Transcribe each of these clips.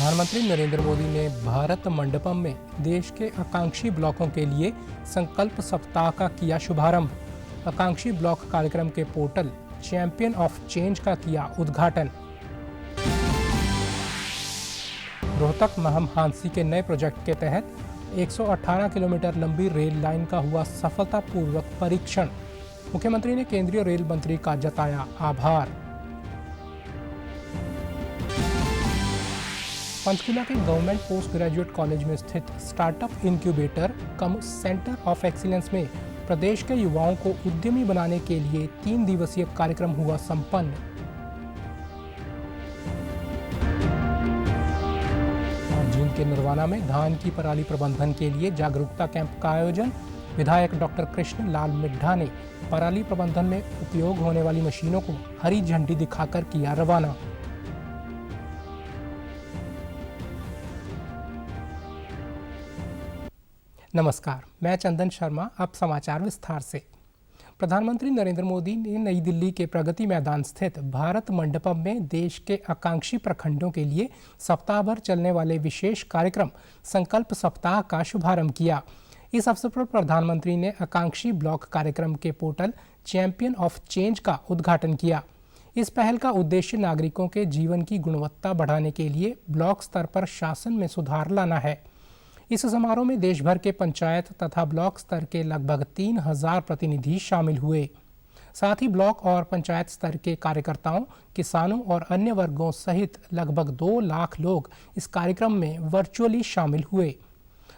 प्रधानमंत्री नरेंद्र मोदी ने भारत मंडपम में देश के आकांक्षी ब्लॉकों के लिए संकल्प सप्ताह का किया शुभारंभ। आकांक्षी ब्लॉक कार्यक्रम के पोर्टल चैंपियन ऑफ चेंज का किया उद्घाटन। रोहतक महम हांसी के नए प्रोजेक्ट के तहत 118 किलोमीटर लंबी रेल लाइन का हुआ सफलतापूर्वक परीक्षण। मुख्यमंत्री ने केंद्रीय रेल मंत्री का जताया आभार। पंचकुला के गवर्नमेंट पोस्ट ग्रेजुएट कॉलेज में स्थित startup incubator come centre of excellence में प्रदेश के युवाओं को उद्यमी बनाने के लिए 3 दिवसीय कार्यक्रम हुआ संपन्न। और जींद के नरवाना में धान की पराली प्रबंधन के लिए जागरूकता कैंप का आयोजन। विधायक डॉक्टर कृष्ण लाल मिड्ढा ने पराली प्रबंधन में उपयोग होने वाली मशीनों को हरी झंडी दिखाकर किया रवाना। नमस्कार, मैं चंदन शर्मा। अब समाचार विस्तार से। प्रधानमंत्री नरेंद्र मोदी ने नई दिल्ली के प्रगति मैदान स्थित भारत मंडपम में देश के आकांक्षी प्रखंडों के लिए सप्ताह भर चलने वाले विशेष कार्यक्रम संकल्प सप्ताह का शुभारंभ किया। इस अवसर पर प्रधानमंत्री ने आकांक्षी ब्लॉक कार्यक्रम के पोर्टल चैंपियन ऑफ चेंज का उद्घाटन किया। इस पहल का उद्देश्य नागरिकों के जीवन की गुणवत्ता बढ़ाने के लिए ब्लॉक स्तर पर शासन में सुधार लाना है। इस समारोह में देश भर के पंचायत तथा ब्लॉक स्तर के लगभग 3000 प्रतिनिधि शामिल हुए। साथ ही ब्लॉक और पंचायत स्तर के कार्यकर्ताओं, किसानों और अन्य वर्गों सहित लगभग 2 लाख लोग इस कार्यक्रम में वर्चुअली शामिल हुए।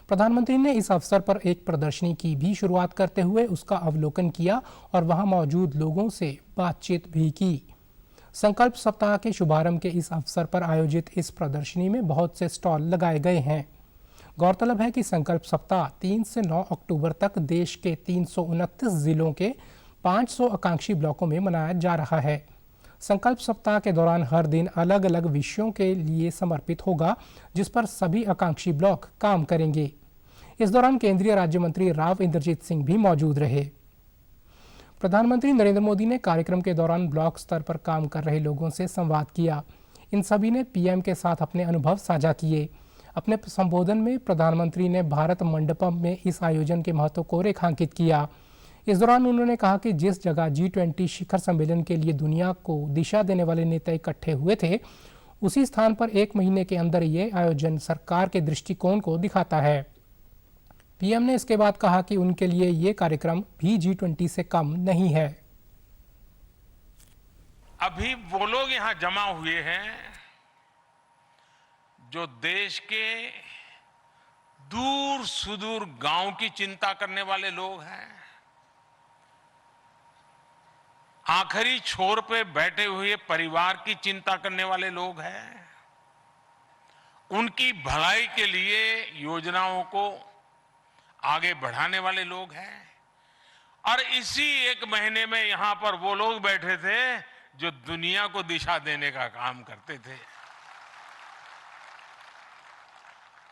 प्रधानमंत्री ने इस अवसर पर एक प्रदर्शनी की भी शुरुआत करते हुए उसका अवलोकन किया और वहां मौजूद लोगों से बातचीत भी की। संकल्प सप्ताह के शुभारंभ के इस अवसर पर आयोजित इस प्रदर्शनी में बहुत से स्टॉल लगाए गए हैं। गौरतलब है कि संकल्प सप्ताह 3 से 9 अक्टूबर तक देश के 329 जिलों के 500 आकांक्षी ब्लॉकों में मनाया जा रहा है। संकल्प सप्ताह के दौरान हर दिन अलग अलग विषयों के लिए समर्पित होगा, जिस पर सभी आकांक्षी ब्लॉक काम करेंगे। इस दौरान केंद्रीय राज्य मंत्री राव इंद्रजीत सिंह भी मौजूद रहे। प्रधानमंत्री नरेंद्र मोदी ने कार्यक्रम के दौरान ब्लॉक स्तर पर काम कर रहे लोगों से संवाद किया। इन सभी ने पीएम के साथ अपने अनुभव साझा किए। अपने संबोधन में प्रधानमंत्री ने भारत मंडपम में इस आयोजन के महत्व को रेखांकित किया। इस दौरान उन्होंने कहा कि जिस जगह G20 शिखर सम्मेलन के लिए दुनिया को दिशा देने वाले नेता इकट्ठे हुए थे, उसी स्थान पर 1 महीने के अंदर ये आयोजन सरकार के दृष्टिकोण को दिखाता है। पीएम ने इसके बाद कहा कि उनके लिए ये कार्यक्रम भी G20 से कम नहीं है। अभी वो लोग यहाँ जमा हुए हैं जो देश के दूर सुदूर गांव की चिंता करने वाले लोग हैं। आखिरी छोर पे बैठे हुए परिवार की चिंता करने वाले लोग हैं। उनकी भलाई के लिए योजनाओं को आगे बढ़ाने वाले लोग हैं। और इसी 1 महीने में यहां पर वो लोग बैठे थे जो दुनिया को दिशा देने का काम करते थे।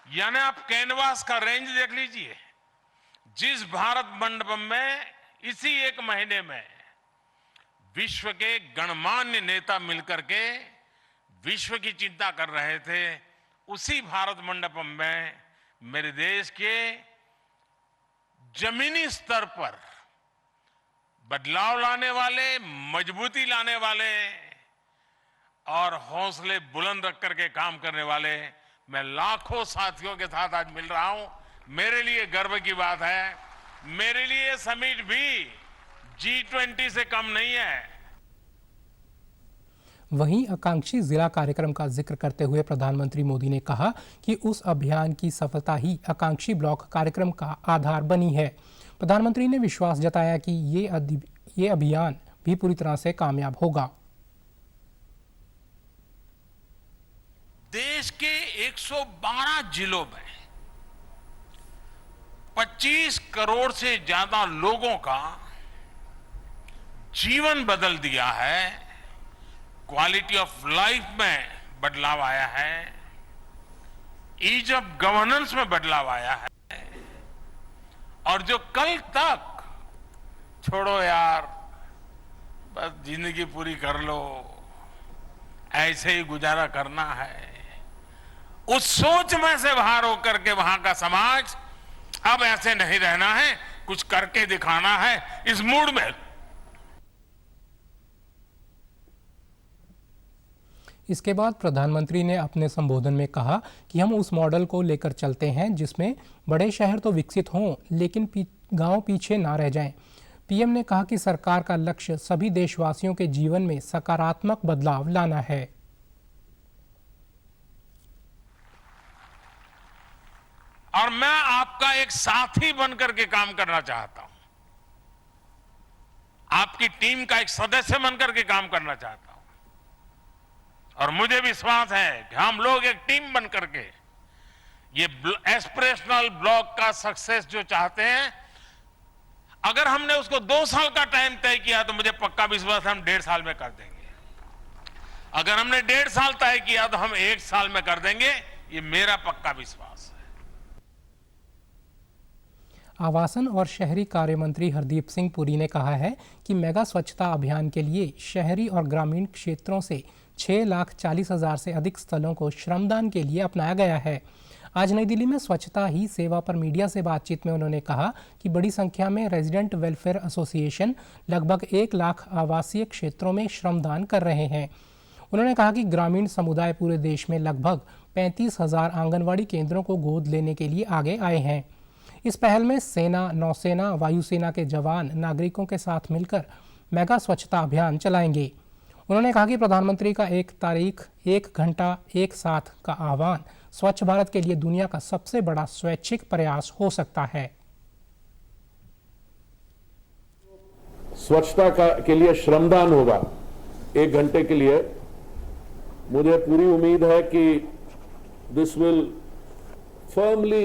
यानी आप कैनवास का रेंज देख लीजिए। जिस भारत मंडपम में इसी 1 महीने में विश्व के गणमान्य नेता मिलकर के विश्व की चिंता कर रहे थे, उसी भारत मंडपम में मेरे देश के जमीनी स्तर पर बदलाव लाने वाले, मजबूती लाने वाले और हौसले बुलंद रख करके काम करने वाले मैं लाखों साथियों के साथ आज मिल रहा हूं। मेरे लिए गर्व की बात है। मेरे लिए समिट भी G20 से कम नहीं है। वहीं आकांक्षी जिला कार्यक्रम का जिक्र करते हुए प्रधानमंत्री मोदी ने कहा कि उस अभियान की सफलता ही आकांक्षी ब्लॉक कार्यक्रम का आधार बनी है। प्रधानमंत्री ने विश्वास जताया कि ये अभियान भी पूरी तरह से कामयाब होगा। देश के 112 जिलों में 25 करोड़ से ज्यादा लोगों का जीवन बदल दिया है। क्वालिटी ऑफ लाइफ में बदलाव आया है। ईज ऑफ गवर्नेंस में बदलाव आया है। और जो कल तक छोड़ो यार, बस जिंदगी पूरी कर लो, ऐसे ही गुजारा करना है, उस सोच में से बाहर होकर के वहां का समाज अब ऐसे नहीं रहना है, कुछ करके दिखाना है, इस मूड में। इसके बाद प्रधानमंत्री ने अपने संबोधन में कहा कि हम उस मॉडल को लेकर चलते हैं जिसमें बड़े शहर तो विकसित हों लेकिन गांव पीछे ना रह जाएं। पीएम ने कहा कि सरकार का लक्ष्य सभी देशवासियों के जीवन में सकारात्मक बदलाव लाना है। और मैं आपका एक साथी बनकर के काम करना चाहता हूं, आपकी टीम का एक सदस्य बनकर के काम करना चाहता हूं। और मुझे विश्वास है कि हम लोग एक टीम बनकर के ये एस्पिरेशनल ब्लॉक का सक्सेस जो चाहते हैं, अगर हमने उसको 2 साल का टाइम तय किया तो मुझे पक्का विश्वास है हम 1.5 साल में कर देंगे। अगर हमने 1.5 साल तय किया तो हम 1 साल में कर देंगे, ये मेरा पक्का विश्वास है। आवासन और शहरी कार्य मंत्री हरदीप सिंह पुरी ने कहा है कि मेगा स्वच्छता अभियान के लिए शहरी और ग्रामीण क्षेत्रों से 6,40,000 से अधिक स्थलों को श्रमदान के लिए अपनाया गया है। आज नई दिल्ली में स्वच्छता ही सेवा पर मीडिया से बातचीत में उन्होंने कहा कि बड़ी संख्या में रेजिडेंट वेलफेयर एसोसिएशन लगभग 1 लाख आवासीय क्षेत्रों में श्रमदान कर रहे हैं। उन्होंने कहा कि ग्रामीण समुदाय पूरे देश में लगभग 35,000 आंगनवाड़ी केंद्रों को गोद लेने के लिए आगे आए हैं। इस पहल में सेना, नौसेना, वायुसेना के जवान नागरिकों के साथ मिलकर मेगा स्वच्छता अभियान चलाएंगे। उन्होंने कहा कि प्रधानमंत्री का 1 तारीख 1 घंटा 1 साथ का आह्वान स्वच्छ भारत के लिए दुनिया का सबसे बड़ा स्वैच्छिक प्रयास हो सकता है। स्वच्छता के लिए श्रमदान होगा 1 घंटे के लिए। मुझे पूरी उम्मीद है कि this will firmly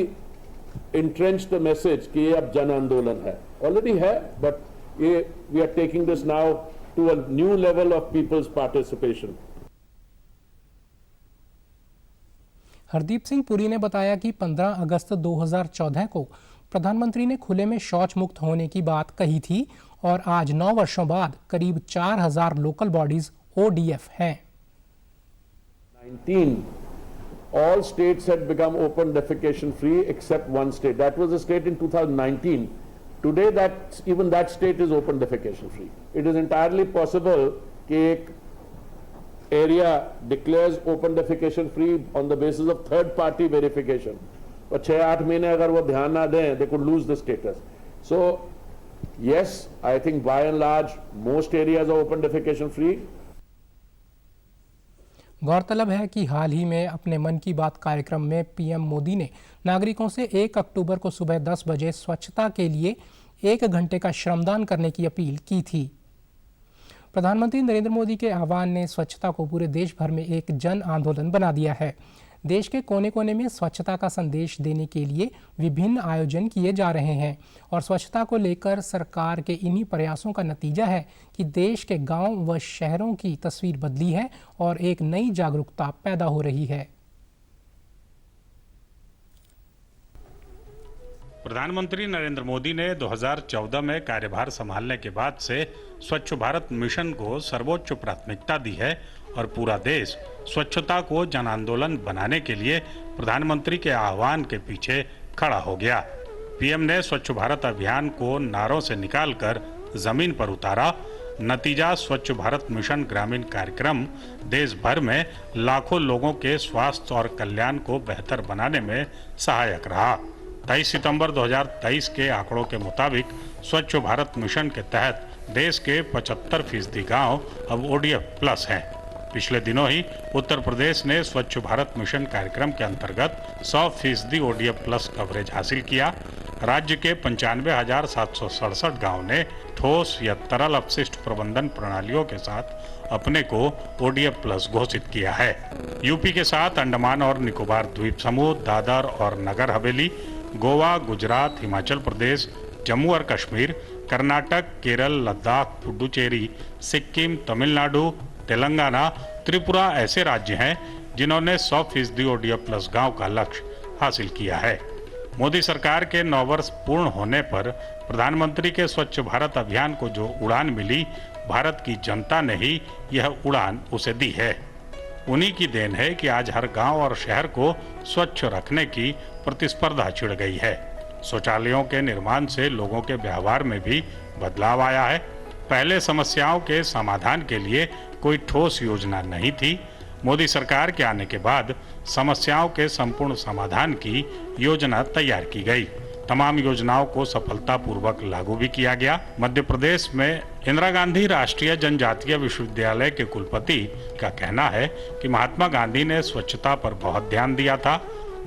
entrench the message कि ये अब जन आंदोलन है, ऑलरेडी है, बट ये we are taking this now to a new level of people's participation. Hardeep Singh Puri ने बताया कि 15 अगस्त 2014 को प्रधानमंत्री ने खुले में शौच मुक्त होने की बात कही थी और आज 9 वर्षों बाद करीब 4,000 लोकल बॉडीज ODF हैं। 19 all states had become open defecation free except one state. That was the state in 2019. Today even that state is open defecation free. It is entirely possible कि एक area declares open defecation free on the basis of third party verification. और 6-8 महीने अगर वो ध्यान ना दें, they could lose the status. So yes, I think by and large most areas are open defecation free. गौरतलब है कि हाल ही में अपने मन की बात कार्यक्रम में पीएम मोदी ने नागरिकों से 1 अक्टूबर को सुबह 10 बजे स्वच्छता के लिए 1 घंटे का श्रमदान करने की अपील की थी। प्रधानमंत्री नरेंद्र मोदी के आह्वान ने स्वच्छता को पूरे देश भर में एक जन आंदोलन बना दिया है। देश के कोने कोने में स्वच्छता का संदेश देने के लिए विभिन्न आयोजन किए जा रहे हैं और स्वच्छता को लेकर सरकार के इन्हीं प्रयासों का नतीजा है कि देश के गांव व शहरों की तस्वीर बदली है और एक नई जागरूकता पैदा हो रही है। प्रधानमंत्री नरेंद्र मोदी ने 2014 में कार्यभार संभालने के बाद से स्वच्छ भारत मिशन को सर्वोच्च प्राथमिकता दी है और पूरा देश स्वच्छता को जन आंदोलन बनाने के लिए प्रधानमंत्री के आह्वान के पीछे खड़ा हो गया। पीएम ने स्वच्छ भारत अभियान को नारों से निकालकर जमीन पर उतारा। नतीजा स्वच्छ भारत मिशन ग्रामीण कार्यक्रम देश भर में लाखों लोगों के स्वास्थ्य और कल्याण को बेहतर बनाने में सहायक रहा। 23 सितंबर 2023 के आंकड़ों के मुताबिक स्वच्छ भारत मिशन के तहत देश के 75% गांव अब ODF प्लस हैं। पिछले दिनों ही उत्तर प्रदेश ने स्वच्छ भारत मिशन कार्यक्रम के अंतर्गत 100% ODF प्लस कवरेज हासिल किया। राज्य के 95,767 गांव ने ठोस या तरल अपशिष्ट प्रबंधन प्रणालियों के साथ अपने को ODF प्लस घोषित किया है। यूपी के साथ अंडमान और निकोबार द्वीप समूह, दादर और नगर हवेली, गोवा, गुजरात, हिमाचल प्रदेश, जम्मू और कश्मीर, कर्नाटक, केरल, लद्दाख, पुडुचेरी, सिक्किम, तमिलनाडु, तेलंगाना, त्रिपुरा ऐसे राज्य हैं जिन्होंने 100% ODF प्लस गांव का लक्ष्य हासिल किया है। मोदी सरकार के 9 वर्ष पूर्ण होने पर प्रधानमंत्री के स्वच्छ भारत अभियान को जो उड़ान मिली, भारत की जनता ने ही यह उड़ान उसे दी है। उन्हीं की देन है कि आज हर गांव और शहर को स्वच्छ रखने की प्रतिस्पर्धा छिड़ गई है। शौचालयों के निर्माण से लोगों के व्यवहार में भी बदलाव आया है। पहले समस्याओं के समाधान के लिए कोई ठोस योजना नहीं थी। मोदी सरकार के आने के बाद समस्याओं के संपूर्ण समाधान की योजना तैयार की गई। तमाम योजनाओं को सफलतापूर्वक लागू भी किया गया। मध्य प्रदेश में इंदिरा गांधी राष्ट्रीय जनजातीय विश्वविद्यालय के कुलपति का कहना है कि महात्मा गांधी ने स्वच्छता पर बहुत ध्यान दिया था।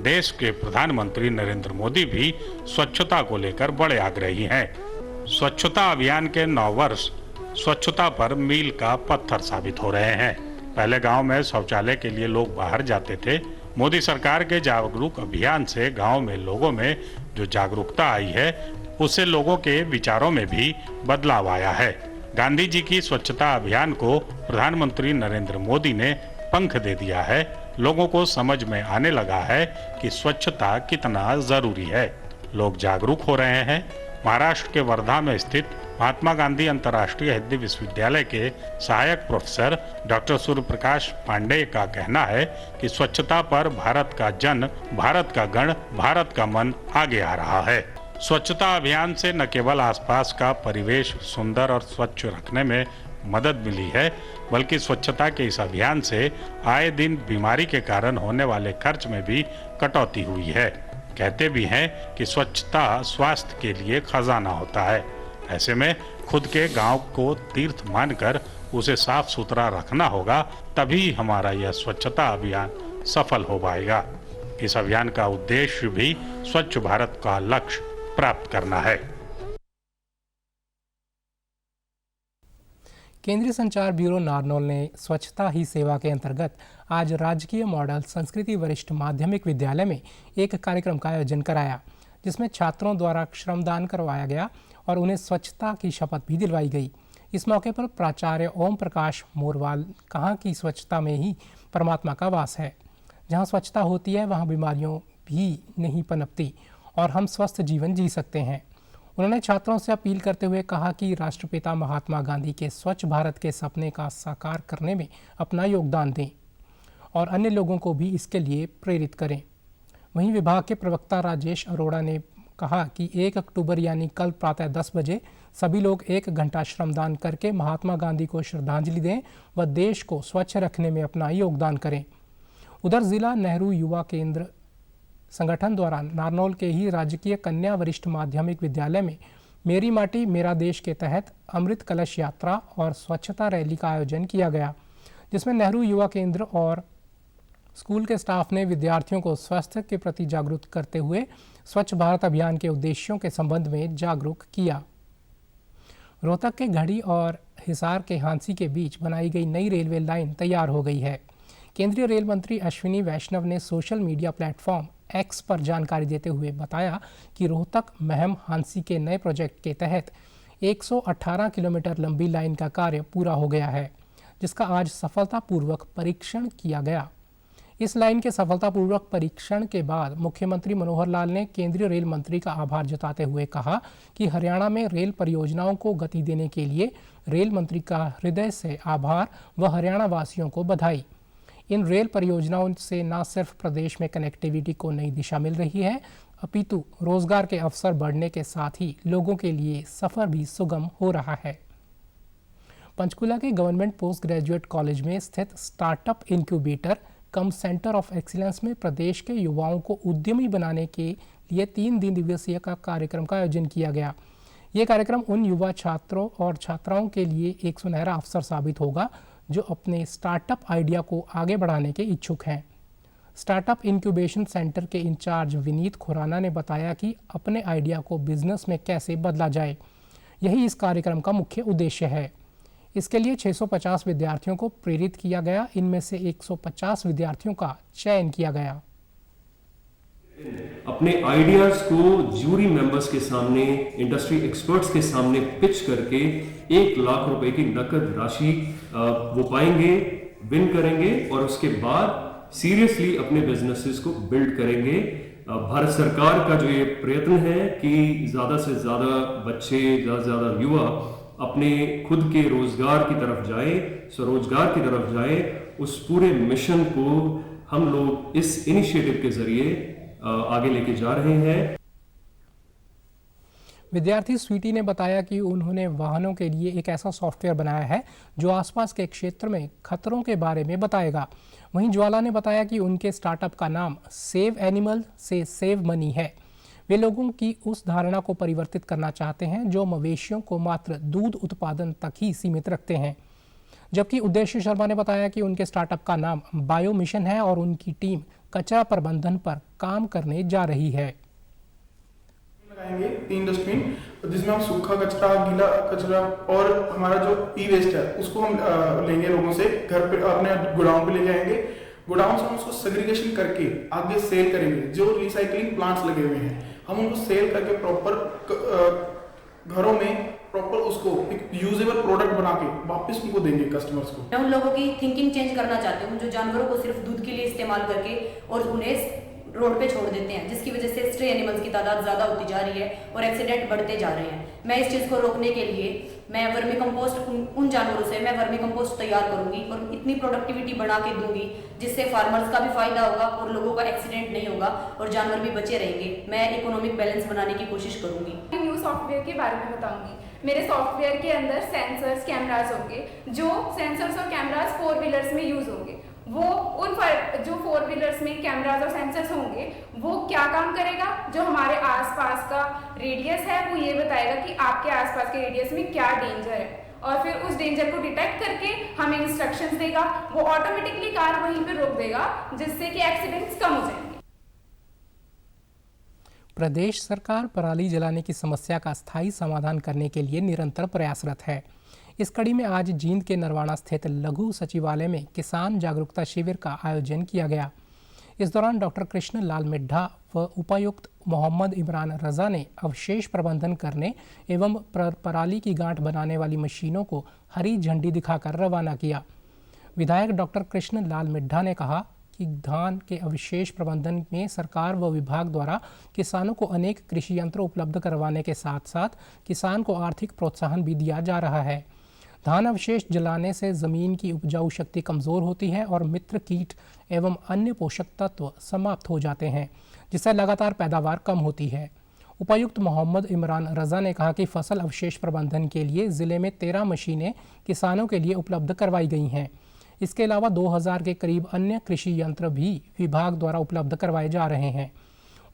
देश के प्रधानमंत्री नरेंद्र मोदी भी स्वच्छता को लेकर बड़े आग्रही हैं। स्वच्छता अभियान के 9 वर्ष स्वच्छता पर मील का पत्थर साबित हो रहे हैं। पहले गांव में शौचालय के लिए लोग बाहर जाते थे। मोदी सरकार के जागरूक अभियान से गांव में लोगों में जो जागरूकता आई है, उससे लोगों के विचारों में भी बदलाव आया है। गांधी जी की स्वच्छता अभियान को प्रधानमंत्री नरेंद्र मोदी ने पंख दे दिया है। लोगों को समझ में आने लगा है कि स्वच्छता कितना जरूरी है। लोग जागरूक हो रहे हैं। महाराष्ट्र के वर्धा में स्थित महात्मा गांधी अंतर्राष्ट्रीय हिंदी विश्वविद्यालय के सहायक प्रोफेसर डॉक्टर सूर्य प्रकाश पांडेय का कहना है कि स्वच्छता पर भारत का जन, भारत का गण, भारत का मन आगे आ रहा है। स्वच्छता अभियान से न केवल आसपास का परिवेश सुंदर और स्वच्छ रखने में मदद मिली है, बल्कि स्वच्छता के इस अभियान से आए दिन बीमारी के कारण होने वाले खर्च में भी कटौती हुई है। कहते भी हैं कि स्वच्छता स्वास्थ्य के लिए खजाना होता है। ऐसे में खुद के गांव को तीर्थ मानकर उसे साफ सुथरा रखना होगा, तभी हमारा यह स्वच्छता अभियान सफल हो पाएगा। इस अभियान का उद्देश्य भी स्वच्छ भारत का लक्ष्य प्राप्त करना है। केंद्रीय संचार ब्यूरो नारनौल ने स्वच्छता ही सेवा के अंतर्गत आज राजकीय मॉडल संस्कृति वरिष्ठ माध्यमिक विद्यालय में एक कार्यक्रम का आयोजन कराया, जिसमें छात्रों द्वारा श्रमदान करवाया गया और उन्हें स्वच्छता की शपथ भी दिलवाई गई। इस मौके पर प्राचार्य ओम प्रकाश मोरवाल कहा कि स्वच्छता में ही परमात्मा का वास है। जहाँ स्वच्छता होती है वहाँ बीमारियों भी नहीं पनपती और हम स्वस्थ जीवन जी सकते हैं। उन्होंने छात्रों से अपील करते हुए कहा कि राष्ट्रपिता महात्मा गांधी के स्वच्छ भारत के सपने का साकार करने में अपना योगदान दें और अन्य लोगों को भी इसके लिए प्रेरित करें। वहीं विभाग के प्रवक्ता राजेश अरोड़ा ने कहा कि 1 अक्टूबर यानी कल प्रातः 10 बजे सभी लोग 1 घंटा श्रमदान करके महात्मा गांधी को श्रद्धांजलि दें व देश को स्वच्छ रखने में अपना योगदान करें। उधर जिला नेहरू युवा केंद्र संगठन द्वारा नारनौल के ही राजकीय कन्या वरिष्ठ माध्यमिक विद्यालय में मेरी माटी मेरा देश के तहत अमृत कलश यात्रा और स्वच्छता रैली का आयोजन किया गया, जिसमें नेहरू युवा केंद्र और स्कूल के स्टाफ ने विद्यार्थियों को स्वास्थ्य के प्रति जागरूक करते हुए स्वच्छ भारत अभियान के उद्देश्यों के संबंध में जागरूक किया। रोहतक के घड़ी और हिसार के हांसी के बीच बनाई गई नई रेलवे लाइन तैयार हो गई है। केंद्रीय रेल मंत्री अश्विनी वैष्णव ने सोशल मीडिया प्लेटफॉर्म एक्स पर जानकारी देते हुए बताया कि रोहतक महम हांसी के नए प्रोजेक्ट के तहत 118 किलोमीटर लंबी लाइन का कार्य पूरा हो गया है, जिसका आज सफलतापूर्वक परीक्षण किया गया। इस लाइन के सफलतापूर्वक परीक्षण के बाद मुख्यमंत्री मनोहर लाल ने केंद्रीय रेल मंत्री का आभार जताते हुए कहा कि हरियाणा में रेल परियोजनाओं को गति देने के लिए रेल मंत्री का हृदय से आभार व हरियाणा वासियों को बधाई। इन रेल परियोजनाओं से न सिर्फ प्रदेश में कनेक्टिविटी को नई दिशा मिल रही है, अपितु रोजगार के अवसर बढ़ने के साथ ही लोगों के लिए सफर भी सुगम हो रहा है। पंचकुला के गवर्नमेंट पोस्ट ग्रेजुएट कॉलेज में स्थित startup incubator come centre of excellence में प्रदेश के युवाओं को उद्यमी बनाने के लिए 3 दिवसीय का कार्यक्रम का आयोजन किया गया। ये कार्यक्रम उन युवा छात्रों और छात्राओं के लिए एक सुनहरा अवसर साबित होगा जो अपने स्टार्टअप आइडिया को आगे बढ़ाने के इच्छुक हैं। स्टार्टअप इंक्यूबेशन सेंटर के इंचार्ज विनीत खुराना ने बताया कि अपने आइडिया को बिजनेस में कैसे बदला जाए, यही इस कार्यक्रम का मुख्य उद्देश्य है। इसके लिए 650 विद्यार्थियों को प्रेरित किया गया। इनमें से 150 विद्यार्थियों का चयन किया गया। अपने आइडियाज को जूरी मेंबर्स के सामने, इंडस्ट्री एक्सपर्ट्स के सामने पिच करके 1 लाख रुपए की नकद राशि वो पाएंगे, विन करेंगे और उसके बाद सीरियसली अपने बिजनेसेस को बिल्ड करेंगे। भारत सरकार का जो ये प्रयत्न है कि ज्यादा से ज्यादा बच्चे, ज्यादा से ज्यादा युवा अपने खुद के रोजगार की तरफ जाए, स्वरोजगार की तरफ जाए उस पूरे मिशन को हम लोग इस इनिशिएटिव के जरिए आगे लेके जा रहे हैं। विद्यार्थी स्वीटी ने बताया कि उन्होंने वाहनों के लिए एक ऐसा सॉफ्टवेयर बनाया है जो आसपास के क्षेत्र में खतरों के बारे में बताएगा। वहीं ज्वाला ने बताया कि उनके स्टार्टअप का नाम सेव एनिमल से सेव मनी है। वे लोगों की उस धारणा को परिवर्तित करना चाहते हैं जो मवेशियों को मात्र दूध उत्पादन तक ही सीमित रखते हैं। जबकि उद्देश्य शर्मा ने बताया कि उनके स्टार्टअप का नाम बायो मिशन है और उनकी टीम कचरा प्रबंधन पर काम करने जा रही है। लगाएंगे 3 डस्टबिन जिसमें हम सूखा कचरा, गीला कचरा और हमारा जो ई वेस्ट है उसको हम लेंगे लोगों से, घर पे अपने गोडाउन पे ले जाएंगे। गोडाउन से हम उसको सेग्रीगेशन करके आगे सेल करेंगे। जो रिसाइकलिंग प्लांट्स लगे हुए हैं हम उनको सेल करके प्रॉपर घरों में प्रॉपर उसको एक यूजेबल प्रोडक्ट बना के वापस उनको देंगे कस्टमर्स को। मैं उन लोगों की थिंकिंग चेंज करना चाहती हूँ जो जानवरों को सिर्फ दूध के लिए इस्तेमाल करके और उन्हें रोड पे छोड़ देते हैं, जिसकी वजह से स्ट्रे एनिमल्स की तादाद ज़्यादा होती जा रही है और एक्सीडेंट बढ़ते जा रहे हैं। मैं इस चीज़ को रोकने के लिए मैं वर्मी कंपोस्ट उन जानवरों से मैं वर्मी कंपोस्ट तैयार करूंगी और इतनी प्रोडक्टिविटी बढ़ा के दूंगी जिससे फार्मर्स का भी फायदा होगा और लोगों का एक्सीडेंट नहीं होगा और जानवर भी बचे रहेंगे। मैं इकोनॉमिक बैलेंस बनाने की कोशिश करूंगी। न्यू सॉफ्टवेयर के बारे में बताऊंगी। मेरे सॉफ्टवेयर के अंदर सेंसर्स, कैमरास होंगे। जो सेंसर्स और कैमरास 4 व्हीलर्स में यूज होंगे, वो उन जो 4 व्हीलर्स में कैमरास और सेंसर्स होंगे वो क्या काम करेगा, जो हमारे आसपास का रेडियस है वो ये बताएगा कि आपके आसपास के रेडियस में क्या डेंजर है और फिर उस डेंजर को डिटेक्ट करके हमें इंस्ट्रक्शंस देगा। वो ऑटोमेटिकली कार वहीं पे रोक देगा जिससे कि एक्सीडेंट्स कम हो जाएंगे। प्रदेश सरकार पराली जलाने की समस्या का स्थायी समाधान करने के लिए निरंतर प्रयासरत है। इस कड़ी में आज जींद के नरवाना स्थित लघु सचिवालय में किसान जागरूकता शिविर का आयोजन किया गया। इस दौरान डॉक्टर कृष्ण लाल मिड्ढा व उपायुक्त मोहम्मद इमरान रजा ने अवशेष प्रबंधन करने एवं पराली की गांठ बनाने वाली मशीनों को हरी झंडी दिखाकर रवाना किया। विधायक डॉक्टर कृष्ण लाल मिड्ढा ने कहा कि धान के अवशेष प्रबंधन में सरकार व विभाग द्वारा किसानों को अनेक कृषि यंत्र उपलब्ध करवाने के साथ साथ किसान को आर्थिक प्रोत्साहन भी दिया जा रहा है। धान अवशेष जलाने से जमीन की उपजाऊ शक्ति कमज़ोर होती है और मित्र कीट एवं अन्य पोषक तत्व समाप्त हो जाते हैं, जिससे लगातार पैदावार कम होती है। उपायुक्त मोहम्मद इमरान रजा ने कहा कि फसल अवशेष प्रबंधन के लिए ज़िले में 13 मशीनें किसानों के लिए उपलब्ध करवाई गई हैं। इसके अलावा 2000 के करीब अन्य कृषि यंत्र भी विभाग द्वारा उपलब्ध करवाए जा रहे हैं।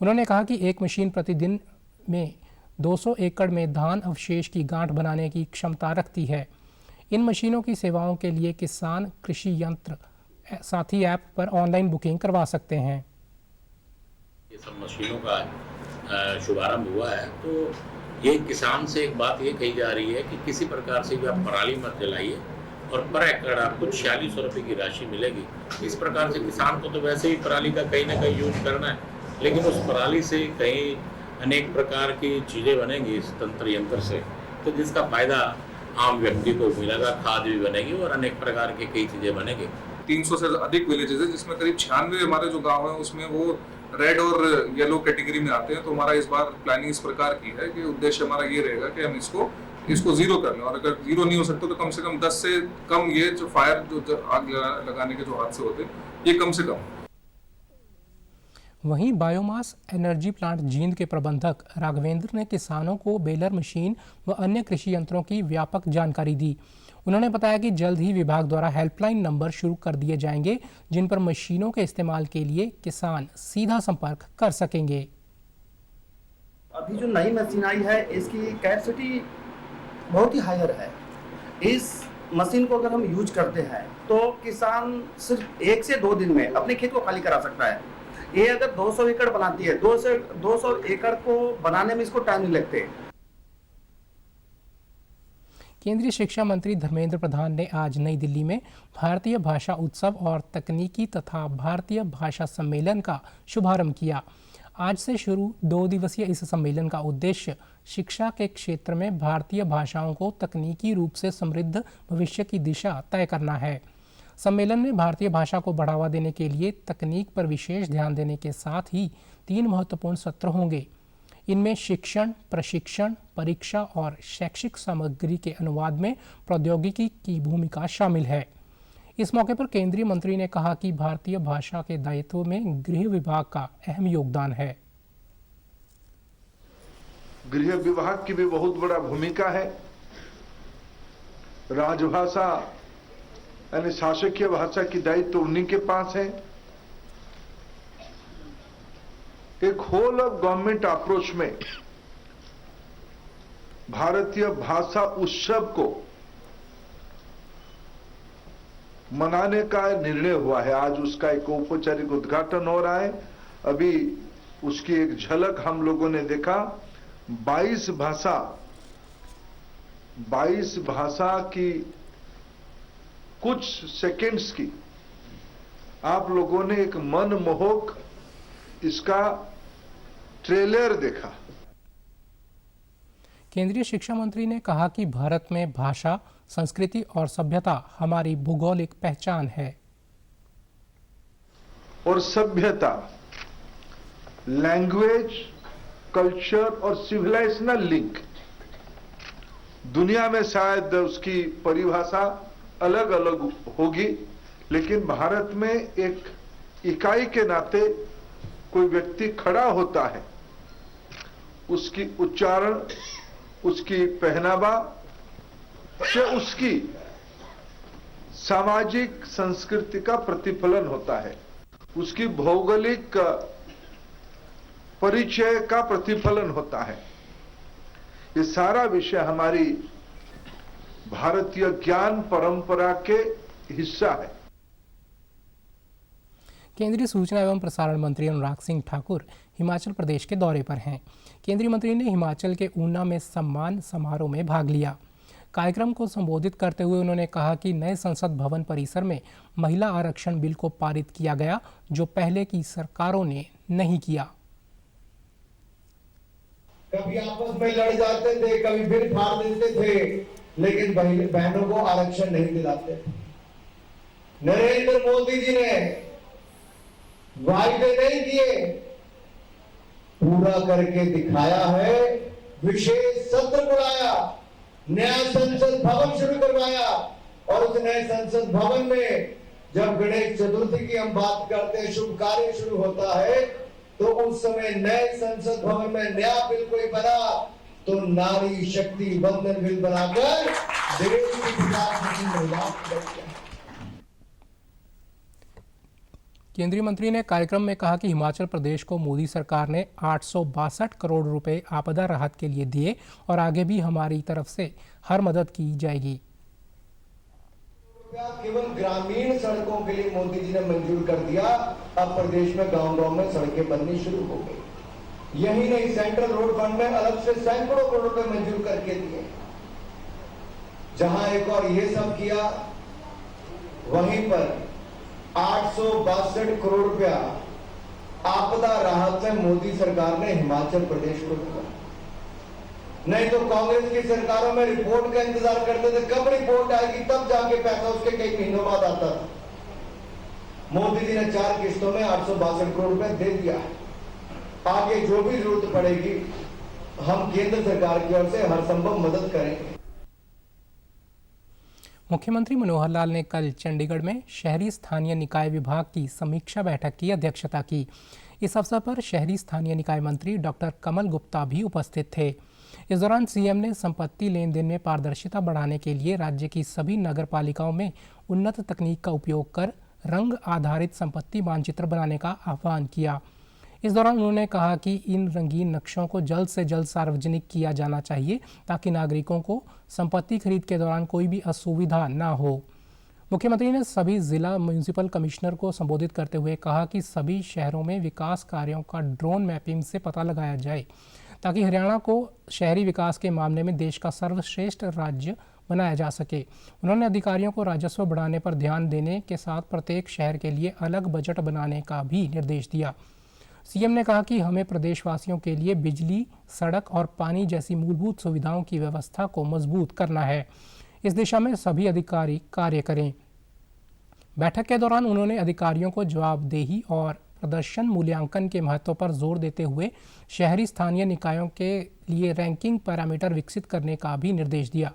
उन्होंने कहा कि एक मशीन प्रतिदिन में 200 एकड़ में धान अवशेष की गांठ बनाने की क्षमता रखती है। इन मशीनों की सेवाओं के लिए किसान कृषि यंत्र साथी ऐप पर ऑनलाइन बुकिंग करवा सकते हैं। ये सब मशीनों का शुभारंभ हुआ है, तो ये किसान से एक बात ये कही जा रही है कि किसी प्रकार से भी आप पराली मत जलाइए और पर एकड़ आपको 4600 रुपये की राशि मिलेगी। इस प्रकार से किसान को तो वैसे ही पराली का कहीं ना कहीं यूज करना है, लेकिन उस पराली से कहीं अनेक प्रकार की चीज़ें बनेंगी इस तंत्र यंत्र से, तो जिसका फायदा आम व्यक्ति को मिलेगा। खाद भी बनेगी और अनेक प्रकार की कई चीज़ें बनेंगी। 300 से अधिक विलेजेस है जिसमें करीब 96 हमारे जो गांव हैं उसमें वो रेड और येलो कैटेगरी में आते हैं। तो हमारा इस बार प्लानिंग इस प्रकार की है कि उद्देश्य हमारा ये रहेगा कि हम इसको जीरो कर लें, और अगर जीरो नहीं हो सकता तो कम से कम 10 से कम ये जो फायर जो आग लगाने के जो हादसे होते हैं ये कम से कम। वहीं बायोमास एनर्जी प्लांट जींद के प्रबंधक राघवेंद्र ने किसानों को बेलर मशीन व अन्य कृषि यंत्रों की व्यापक जानकारी दी। उन्होंने बताया कि जल्द ही विभाग द्वारा हेल्पलाइन नंबर शुरू कर दिए जाएंगे जिन पर मशीनों के इस्तेमाल के लिए किसान सीधा संपर्क कर सकेंगे। अभी जो नई मशीन आई है इसकी कैपेसिटी बहुत ही हायर है। इस मशीन को अगर हम यूज करते हैं तो किसान सिर्फ 1 से 2 दिन में अपने खेत को खाली करा सकता है। ये अगर 200 एकड़ बनाती है, 200 एकड़ को बनाने में इसको टाइम नहीं लगते। केंद्रीय शिक्षा मंत्री धर्मेंद्र प्रधान ने आज नई दिल्ली में भारतीय भाषा उत्सव और तकनीकी तथा भारतीय भाषा सम्मेलन का शुभारंभ किया। आज से शुरू 2 दिवसीय इस सम्मेलन का उद्देश्य शिक्षा के क्षेत्र में भारतीय भाषाओं को तकनीकी रूप से समृद्ध भविष्य की दिशा तय करना है। सम्मेलन में भारतीय भाषा को बढ़ावा देने के लिए तकनीक पर विशेष ध्यान देने के साथ ही 3 महत्वपूर्ण सत्र होंगे। इनमें शिक्षण, प्रशिक्षण, परीक्षा और शैक्षिक सामग्री के अनुवाद में प्रौद्योगिकी की भूमिका शामिल है। इस मौके पर केंद्रीय मंत्री ने कहा कि भारतीय भाषा के दायित्व में गृह विभाग का अहम योगदान है। गृह विभाग की भी बहुत बड़ा भूमिका है। राजभाषा यानी शासकीय भाषा की दायित्व उन्हीं के पास है। एक होल ऑफ गवर्नमेंट अप्रोच में भारतीय भाषा उत्सव को मनाने का निर्णय हुआ है। आज उसका एक औपचारिक उद्घाटन हो रहा है। अभी उसकी एक झलक हम लोगों ने देखा। 22 भाषा की कुछ सेकंड्स की आप लोगों ने एक मनमोहक इसका ट्रेलर देखा। केंद्रीय शिक्षा मंत्री ने कहा कि भारत में भाषा, संस्कृति और सभ्यता हमारी भौगोलिक पहचान है। और सभ्यता, लैंग्वेज, कल्चर और सिविलाइजेशनल लिंक, दुनिया में शायद उसकी परिभाषा अलग अलग होगी, लेकिन भारत में एक इकाई के नाते कोई व्यक्ति खड़ा होता है, उसकी उच्चारण, उसकी पहनावा से उसकी सामाजिक संस्कृति का प्रतिफलन होता है, उसकी भौगोलिक परिचय का प्रतिफलन होता है। ये सारा विषय हमारी भारतीय ज्ञान परंपरा के हिस्सा है। केंद्रीय सूचना एवं प्रसारण मंत्री अनुराग सिंह ठाकुर हिमाचल प्रदेश के दौरे पर हैं। केंद्रीय मंत्री ने हिमाचल के ऊना में सम्मान समारोह में भाग लिया। कार्यक्रम को संबोधित करते हुए उन्होंने कहा कि नए संसद भवन परिसर में महिला आरक्षण बिल को पारित किया गया, जो पहले की सरकारों ने नहीं किया। कभी आपस में लड़ जाते थे, कभी बिल फाड़ देते थे, लेकिन बहनों को आरक्षण नहीं दिलाते थे। नरेंद्र मोदी जी ने वायदे नहीं किए, पूरा करके दिखाया है। विशेष सत्र बुलाया, नया संसद भवन शुरू करवाया, और उस नए संसद भवन में जब गणेश चतुर्थी की हम बात करते हैं, शुभ कार्य शुरू होता है, तो उस समय नए संसद भवन में नया बिल कोई बना तो नारी शक्ति बंधन बिल बनाकर देश की महिलाओं को। केंद्रीय मंत्री ने कार्यक्रम में कहा कि हिमाचल प्रदेश को मोदी सरकार ने 862 करोड़ रुपए आपदा राहत के लिए दिए और आगे भी हमारी तरफ से हर मदद की जाएगी। केवल ग्रामीण सड़कों के लिए मोदी जी ने मंजूर कर दिया। अब प्रदेश में गांव-गांव में सड़कें बननी शुरू हो गई। यही नहीं, सेंट्रल रोड फंड में अलग से सैकड़ों करोड़ रुपए मंजूर करके दिए। जहां एक और ये सब किया, वहीं पर 862 करोड़ रुपया आपदा राहत में मोदी सरकार ने हिमाचल प्रदेश को दिया। नहीं तो कांग्रेस की सरकारों में रिपोर्ट का इंतजार करते थे, कब रिपोर्ट आएगी तब जाके पैसा उसके कई महीनों बाद आता था। मोदी जी ने 4 किस्तों में 862 करोड़ रुपए दे दिया। आगे जो भी जरूरत पड़ेगी हम केंद्र सरकार की ओर से हर संभव मदद करेंगे। मुख्यमंत्री मनोहर लाल ने कल चंडीगढ़ में शहरी स्थानीय निकाय विभाग की समीक्षा बैठक की अध्यक्षता की। इस अवसर पर शहरी स्थानीय निकाय मंत्री डॉक्टर कमल गुप्ता भी उपस्थित थे। इस दौरान सीएम ने संपत्ति लेन देन में पारदर्शिता बढ़ाने के लिए राज्य की सभी नगर पालिकाओं में उन्नत तकनीक का उपयोग कर रंग आधारित संपत्ति मानचित्र बनाने का आह्वान किया। इस दौरान उन्होंने कहा कि इन रंगीन नक्शों को जल्द से जल्द सार्वजनिक किया जाना चाहिए ताकि नागरिकों को संपत्ति खरीद के दौरान कोई भी असुविधा न हो। मुख्यमंत्री ने सभी जिला म्यूनिसिपल कमिश्नर को संबोधित करते हुए कहा कि सभी शहरों में विकास कार्यों का ड्रोन मैपिंग से पता लगाया जाए ताकि हरियाणा को शहरी विकास के मामले में देश का सर्वश्रेष्ठ राज्य बनाया जा सके। उन्होंने अधिकारियों को राजस्व बढ़ाने पर ध्यान देने के साथ प्रत्येक शहर के लिए अलग बजट बनाने का भी निर्देश दिया। सीएम ने कहा कि हमें प्रदेशवासियों के लिए बिजली, सड़क और पानी जैसी मूलभूत सुविधाओं की व्यवस्था को मजबूत करना है। इस दिशा में सभी अधिकारी कार्य करें। बैठक के दौरान उन्होंने अधिकारियों को जवाबदेही और प्रदर्शन मूल्यांकन के महत्व पर जोर देते हुए शहरी स्थानीय निकायों के लिए रैंकिंग पैरामीटर विकसित करने का भी निर्देश दिया।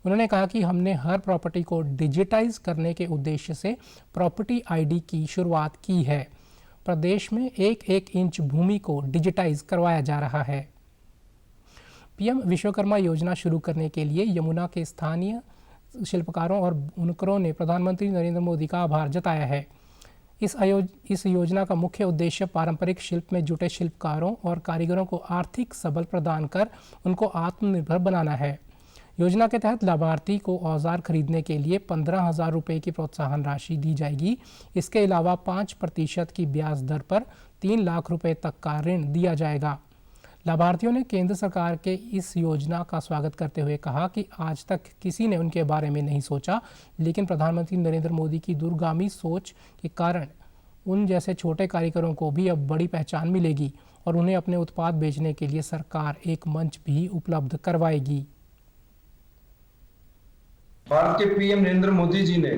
उन्होंने कहा कि हमने हर प्रॉपर्टी को डिजिटाइज करने के उद्देश्य से प्रॉपर्टी आईडी की शुरुआत की है। प्रदेश में 1-1 इंच भूमि को डिजिटाइज करवाया जा रहा है। पीएम विश्वकर्मा योजना शुरू करने के लिए यमुना के स्थानीय शिल्पकारों और बुनकरों ने प्रधानमंत्री नरेंद्र मोदी का आभार जताया है। इस योजना का मुख्य उद्देश्य पारंपरिक शिल्प में जुटे शिल्पकारों और कारीगरों को आर्थिक सबल प्रदान कर उनको आत्मनिर्भर बनाना है। योजना के तहत लाभार्थी को औजार खरीदने के लिए 15,000 रुपये की प्रोत्साहन राशि दी जाएगी। इसके अलावा 5% की ब्याज दर पर 3 लाख रुपये तक का ऋण दिया जाएगा। लाभार्थियों ने केंद्र सरकार के इस योजना का स्वागत करते हुए कहा कि आज तक किसी ने उनके बारे में नहीं सोचा, लेकिन प्रधानमंत्री नरेंद्र मोदी की दूरगामी सोच के कारण उन जैसे छोटे कारीगरों को भी अब बड़ी पहचान मिलेगी और उन्हें अपने उत्पाद बेचने के लिए सरकार एक मंच भी उपलब्ध करवाएगी। भारत के पीएम नरेंद्र मोदी जी ने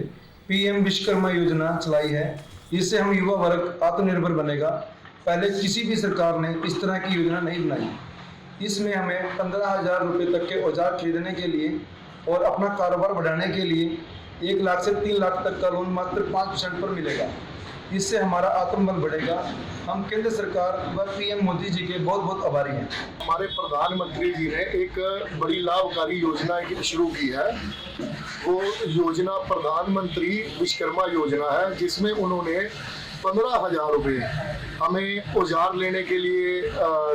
पीएम विश्वकर्मा योजना चलाई है। इससे हम युवा वर्ग आत्मनिर्भर बनेगा। पहले किसी भी सरकार ने इस तरह की योजना नहीं बनाई। इसमें हमें 15,000 रुपये तक के औजार खरीदने के लिए और अपना कारोबार बढ़ाने के लिए 1 लाख से 3 लाख तक का लोन मात्र 5% पर मिलेगा। इससे हमारा आत्मबल बढ़ेगा। हम केंद्र सरकार व पीएम मोदी जी के बहुत बहुत आभारी हैं। हमारे प्रधानमंत्री जी ने एक बड़ी लाभकारी योजना शुरू की है। वो योजना प्रधानमंत्री विश्वकर्मा योजना है, जिसमें उन्होंने 15,000 रुपये हमें औजार लेने के लिए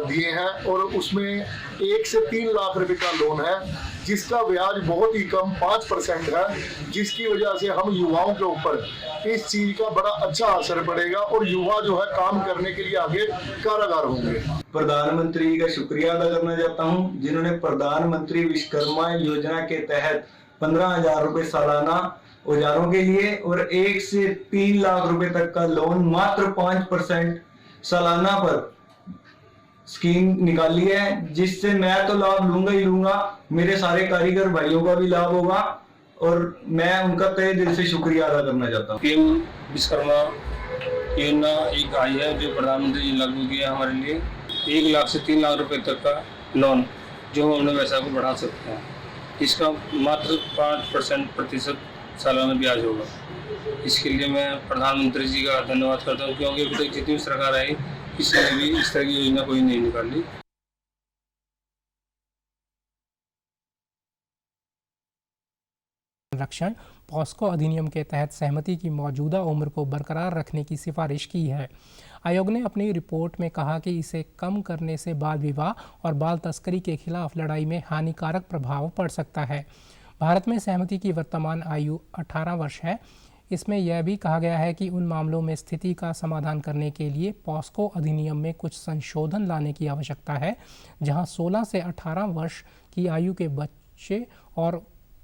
दिए हैं और उसमें 1 से 3 लाख रुपए का लोन है, जिसका ब्याज बहुत ही कम 5% है, जिसकी वजह से हम युवाओं के ऊपर इस चीज का बड़ा अच्छा असर पड़ेगा और युवा जो है काम करने के लिए आगे कारागार होंगे। प्रधानमंत्री का शुक्रिया अदा करना चाहता हूं, जिन्होंने प्रधानमंत्री विश्वकर्मा योजना के तहत 15,000 रुपये सालाना औजारों के लिए और 1 से 3 लाख रुपए तक का लोन मात्र 5% सालाना पर स्कीम निकाली है, जिससे मैं तो लाभ लूंगा ही लूंगा, मेरे सारे कारीगर भाइयों का भी लाभ होगा और मैं उनका तहे दिल से शुक्रिया अदा करना चाहता हूँ। पीएम विश्वकर्मा योजना एक आई है जो प्रधानमंत्री जी लागू किया हमारे लिए। 1 लाख से 3 लाख रुपए तक का लोन जो हम अपने व्यवसाय को बढ़ा सकते हैं। इसका मात्र 5% सालाना ब्याज होगा। इसके लिए मैं प्रधानमंत्री जी का धन्यवाद करता हूँ, क्योंकि अभी तक जितनी सरकार आई किसी ने भी इस तरह की योजना कोई नहीं निकाली। संरक्षण पॉस्को अधिनियम के तहत सहमति की मौजूदा उम्र को बरकरार रखने की सिफारिश की है। आयोग ने अपनी रिपोर्ट में कहा कि इसे कम करने से बाल विवाह और बाल तस्करी के खिलाफ लड़ाई में हानिकारक प्रभाव पड़ सकता है। भारत में सहमति की वर्तमान आयु 18 वर्ष है। इसमें यह भी कहा गया है कि उन मामलों में स्थिति का समाधान करने के लिए पॉस्को अधिनियम में कुछ संशोधन लाने की आवश्यकता है, जहां 16 से 18 वर्ष की आयु के बच्चे और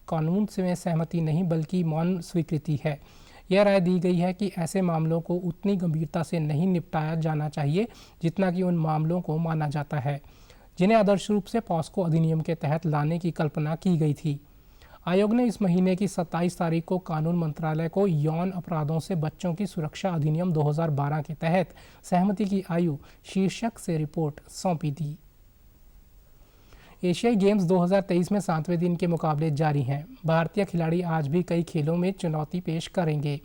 कानून से सहमति नहीं बल्कि मौन स्वीकृति है। यह राय दी गई है कि ऐसे मामलों को उतनी गंभीरता से नहीं निपटाया जाना चाहिए जितना कि उन मामलों को माना जाता है जिन्हें आदर्श रूप से पॉस्को अधिनियम के तहत लाने की कल्पना की गई थी। आयोग ने इस महीने की 27 तारीख को कानून मंत्रालय को यौन अपराधों से बच्चों की सुरक्षा अधिनियम 2012 के तहत सहमति की आयु शीर्षक से रिपोर्ट सौंपी थी। एशियाई गेम्स 2023 में 7वें दिन के मुकाबले जारी हैं। भारतीय खिलाड़ी आज भी कई खेलों में चुनौती पेश करेंगे।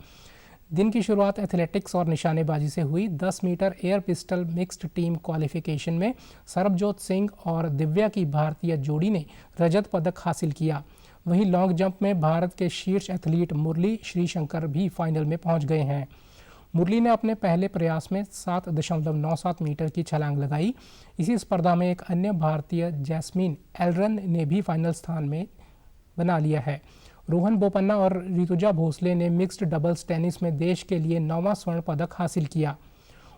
दिन की शुरुआत एथलेटिक्स और निशानेबाजी से हुई। 10 metre air pistol mixed team qualification में सरबजोत सिंह और दिव्या की भारतीय जोड़ी ने रजत पदक हासिल किया। वहीं लॉन्ग जंप में भारत के शीर्ष एथलीट मुरली श्रीशंकर भी फाइनल में पहुंच गए हैं। मुरली ने अपने पहले प्रयास में 7.97 मीटर की छलांग लगाई। इसी स्पर्धा में एक अन्य भारतीय जैस्मीन एलरन ने भी फाइनल स्थान में बना लिया है। रोहन बोपन्ना और ऋतुजा भोसले ने मिक्स्ड डबल्स टेनिस में देश के लिए 9वां स्वर्ण पदक हासिल किया।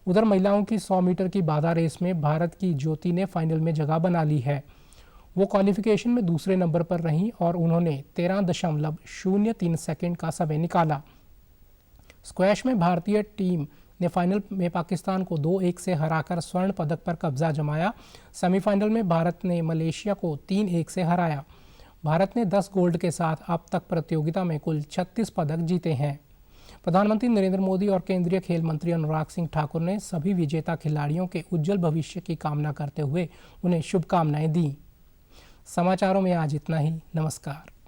उधर महिलाओं की 100 मीटर की बाधा रेस में भारत की ज्योति ने फाइनल में जगह बना ली है। वो क्वालिफिकेशन में दूसरे नंबर पर रहीं और उन्होंने 13.03 सेकंड का समय निकाला। स्क्वैश में भारतीय टीम ने फाइनल में पाकिस्तान को 2-1 से हराकर स्वर्ण पदक पर कब्जा जमाया। सेमीफाइनल में भारत ने मलेशिया को 3-1 से हराया। भारत ने 10 गोल्ड के साथ अब तक प्रतियोगिता में कुल 36 पदक जीते हैं। प्रधानमंत्री नरेंद्र मोदी और केंद्रीय खेल मंत्री अनुराग सिंह ठाकुर ने सभी विजेता खिलाड़ियों के उज्जवल भविष्य की कामना करते हुए उन्हें शुभकामनाएं दी। समाचारों में आज इतना ही। नमस्कार।